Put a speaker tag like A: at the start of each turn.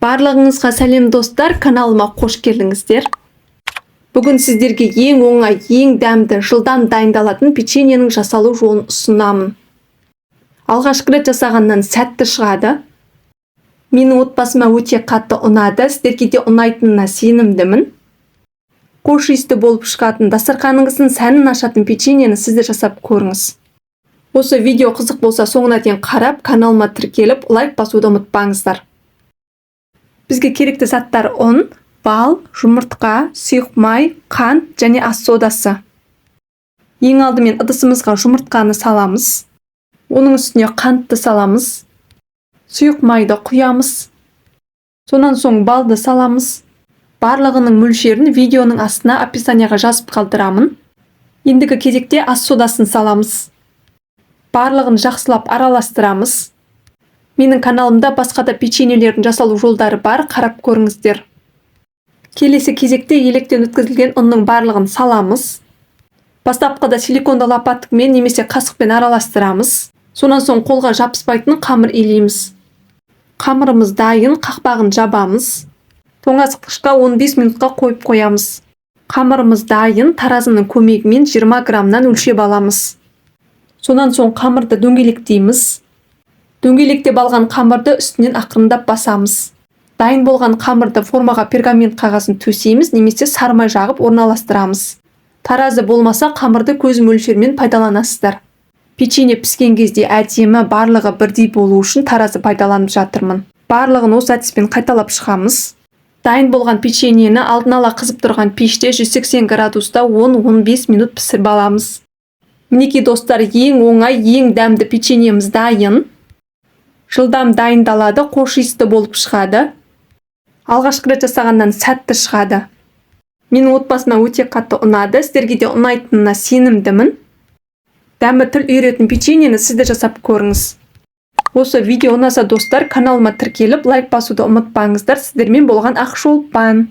A: Барлығыңызға сәлем достар, каналыма қош келдіңіздер. Бүгін сіздерге ең оңай, ең дәмді, жылдам дайындалатын печеньенің жасалу жолын ұсынамын. Алғашқы рет жасағаннан сәтті шығады. Менің отбасыма өте қатты ұнады, сіздерге де ұнайтынына сенімдімін. Қош иісті болып шығатын, дастарханыңыздың сәнін ашатын печеньені сіз де жасап көріңіз. Осы видео қызық болса, соңына дейін қарап, каналыма тіркеліп, лайк басуды ұмытпаңыздар. Бізге керекті заттар ұн, бал, жұмыртқа, сұйық май, қант және ас содасы. Ең алдымен ыдысымызға жұмыртқаны саламыз. Оның үстіне қантты саламыз. Сұйық майды құямыз. Сонан соң балды саламыз. Барлығының мөлшерін видеоның астына описанияға жазып қалдырамын. Ендігі кезекте ас содасын саламыз. Барлығын жақсылап араластырамыз. Менің каналымда басқа да печеньелердің жасалу жолдары бар, қарап көріңіздер. Келесі кезекте електен өткізілген ұнның барлығын саламыз. Бастапқыда силиконды лопатыкмен немесе қасықпен араластырамыз. Сонан соң қолға жабыспайтын қамыр илейміз. Қамырымыз дайын, қақпағын жабамыз. Тоңазытқышқа 15 минутқа қойып қоямыз. Қамырымыз дайын, таразының көмегімен 20 граммнан өлшеп аламыз. Сонан соң қамырды дөңгелектейміз. Дөңгелектеп алған қамырды үстінен ақырындап басамыз. Дайын болған қамырды формаға пергамент қағазын төсейміз немесе сары май жағып орналастырамыз. Таразы болмаса қамырды көз мөлшермен пайдаланасыздар. Печенье піскен кезде әдемі, барлығы бірдей болу үшін таразы пайдаланып жатырмын. Барлығын осы әдіспен қайталап шығамыз. Дайын болған печеньені алдын ала қызып тұрған пеште 180 градуста 10-15 минут пісіріп аламыз. Мінекей достар, ең оңай, ең дәмді печеньеміз дайын. Жылдам дайындалады, қош иісті болып шығады. Алғашқы рет жасағаннан сәтті шығады. Менің отбасыма өте қатты ұнады, сіздерге де ұнайтынына сенімдімін. Дәмі тіл үйіретін печеньені сіз де жасап көріңіз. Осы видео ұнаса достар, каналыма тіркеліп, лайк басуды ұмытпаңыздар. Сіздермен болған Ақшолпан.